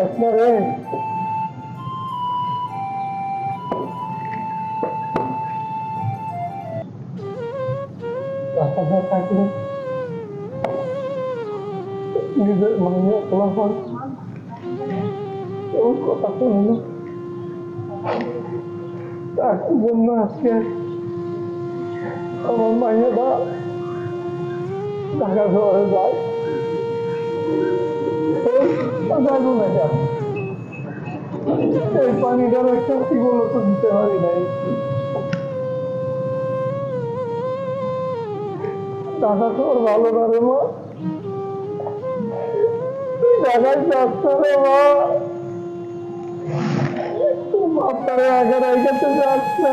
আপনারে রাস্তা থাকলে নিজের মানিয়ে তোলা হয় এবং কথা শুনল তার জন্য আজকে আমার মাইয়েরা ঢাকা শহরে যায় এই পানিটার একটা কি বলো তো দিতে পারি নাই ঢাকা শহর ভালো না রে মা ঢাকায় যাচ্ছে রে মা আপনারা আগে রেখেতে যাচ্ছে